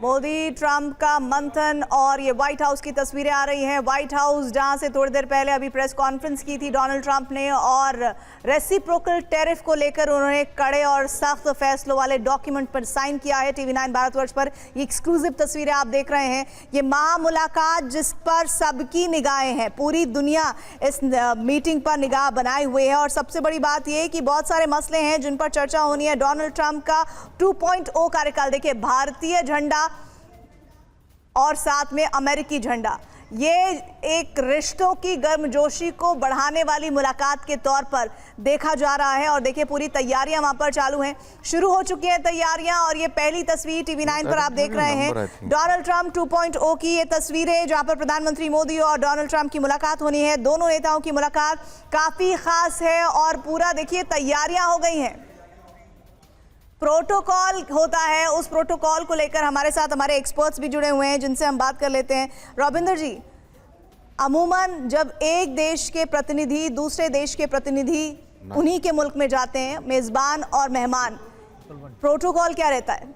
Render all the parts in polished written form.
Modi Trump का मंथन और ये व्हाइट हाउस की तस्वीरें आ रही हैं। व्हाइट हाउस जहां से थोड़ी देर पहले अभी प्रेस कॉन्फ्रेंस की थी डोनाल्ड ट्रंप ने, और रेसिप्रोकल टैरिफ को लेकर उन्होंने कड़े और सख्त फैसलों वाले डॉक्यूमेंट पर साइन किया है। TV9 भारतवर्ष पर ये एक्सक्लूसिव तस्वीरें आप देख रहे हैं। ये महामुलाकात जिस पर सबकी निगाहें हैं, पूरी दुनिया इस मीटिंग पर निगाह बनाए हुए है। और सबसे बड़ी बात यह कि बहुत सारे मसले हैं जिन पर चर्चा होनी है। डोनाल्ड ट्रंप का 2.0 कार्यकाल, देखिए भारतीय झंडा और साथ में अमेरिकी झंडा, ये एक रिश्तों की गर्मजोशी को बढ़ाने वाली मुलाकात के तौर पर देखा जा रहा है। और देखिए पूरी तैयारियां वहां पर चालू हैं, शुरू हो चुकी हैं तैयारियां। और ये पहली तस्वीर TV9 पर आप देख रहे हैं डोनाल्ड ट्रंप 2.0 की ये तस्वीरें, जहां पर प्रधानमंत्री मोदी और डोनाल्ड ट्रंप की मुलाकात होनी है। दोनों नेताओं की मुलाकात काफी खास है और पूरा देखिए तैयारियां हो गई हैं। प्रोटोकॉल होता है, उस प्रोटोकॉल को लेकर हमारे साथ हमारे एक्सपर्ट्स भी जुड़े हुए हैं जिनसे हम बात कर लेते हैं। रविंदर जी, अमूमन जब एक देश के प्रतिनिधि दूसरे देश के प्रतिनिधि उन्हीं के मुल्क में जाते हैं, मेजबान और मेहमान, प्रोटोकॉल क्या रहता है?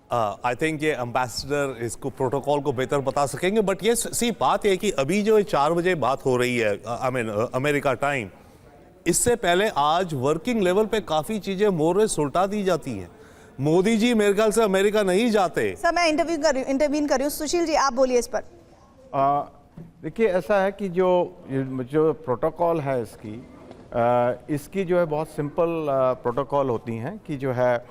आई थिंक ये एम्बेसडर इसको प्रोटोकॉल को बेहतर बता सकेंगे। बट ये सी बात है कि अभी जो 4 बजे बात हो रही है अमेरिका टाइम, इससे पहले आज वर्किंग लेवल पे काफी चीजें मोरे सुलटा दी जाती हैं। मोदी जी मेरे ख्याल से अमेरिका नहीं जाते। सर मैं इंटरवीन कर रही हूँ। सुशील जी आप बोलिए इस पर। देखिए ऐसा है कि जो प्रोटोकॉल है इसकी जो है बहुत सिंपल प्रोटोकॉल होती हैं कि जो है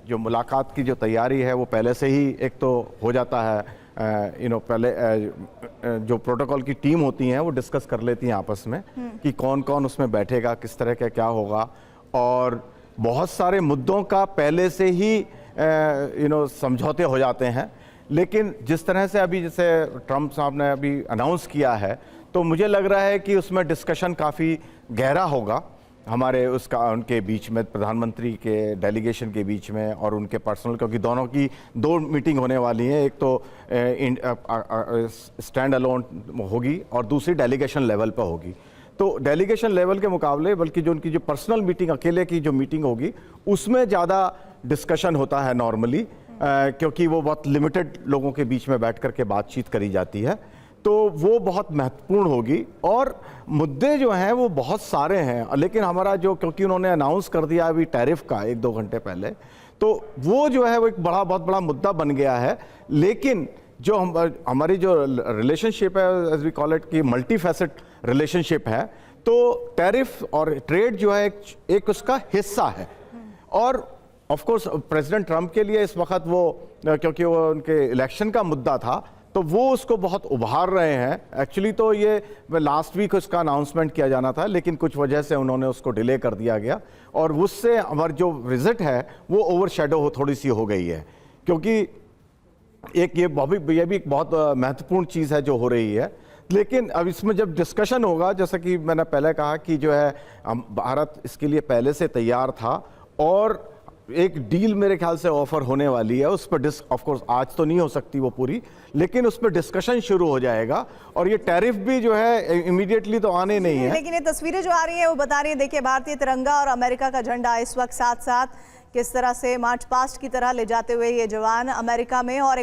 जो मुलाकात की जो तैयारी है वो पहले से ही एक तो हो जाता है। पहले जो प्रोटोकॉल की टीम होती हैं वो डिस्कस कर लेती हैं आपस में कि कौन कौन उसमें बैठेगा, किस तरह का क्या होगा, और बहुत सारे मुद्दों का पहले से ही समझौते हो जाते हैं। लेकिन जिस तरह से अभी जैसे ट्रंप साहब ने अभी अनाउंस किया है, तो मुझे लग रहा है कि उसमें डिस्कशन काफ़ी गहरा होगा हमारे उनके बीच में, प्रधानमंत्री के डेलीगेशन के बीच में और उनके पर्सनल, क्योंकि दोनों की 2 मीटिंग होने वाली हैं। एक तो स्टैंड अलोन होगी और दूसरी डेलीगेशन लेवल पर होगी। तो डेलीगेशन लेवल के मुकाबले बल्कि जो उनकी जो पर्सनल मीटिंग, अकेले की जो मीटिंग होगी, उसमें ज़्यादा डिस्कशन होता है नॉर्मली, क्योंकि वो बहुत लिमिटेड लोगों के बीच में बैठ कर के बातचीत करी जाती है। तो वो बहुत महत्वपूर्ण होगी और मुद्दे जो हैं वो बहुत सारे हैं। लेकिन हमारा जो, क्योंकि उन्होंने अनाउंस कर दिया अभी टैरिफ का 1-2 घंटे पहले, तो वो जो है वो एक बहुत बड़ा मुद्दा बन गया है। लेकिन जो हमारी जो रिलेशनशिप है, एज वी कॉल इट, की मल्टी फैसेट रिलेशनशिप है, तो टैरिफ और ट्रेड जो है एक उसका हिस्सा है। और ऑफ कोर्स प्रेसिडेंट ट्रंप के लिए इस वक्त वो, क्योंकि वो उनके इलेक्शन का मुद्दा था, तो वो उसको बहुत उभार रहे हैं। एक्चुअली तो ये लास्ट वीक उसका अनाउंसमेंट किया जाना था, लेकिन कुछ वजह से उन्होंने उसको डिले कर दिया गया और उससे हमारी जो विजिट है वो ओवरशैडो थोड़ी सी हो गई है। क्योंकि ये भी एक बहुत महत्वपूर्ण चीज़ है जो हो रही है। लेकिन अब इसमें जब डिस्कशन होगा, जैसा कि मैंने पहले कहा कि जो है भारत इसके लिए पहले से तैयार था और एक डील मेरे ख्याल से ऑफर होने वाली है। उस पर ऑफ कोर्स आज तो नहीं हो सकती वो पूरी, लेकिन उस पर डिस्कशन शुरू हो जाएगा। और ये टैरिफ भी जो है इमीडिएटली तो आने नहीं है। लेकिन ये तस्वीरें जो आ रही हैं वो बता रही है, देखिए भारतीय तिरंगा और अमेरिका का झंडा इस वक्त साथ साथ किस तरह से मार्च पास्ट की तरह ले जाते हुए ये जवान अमेरिका में। और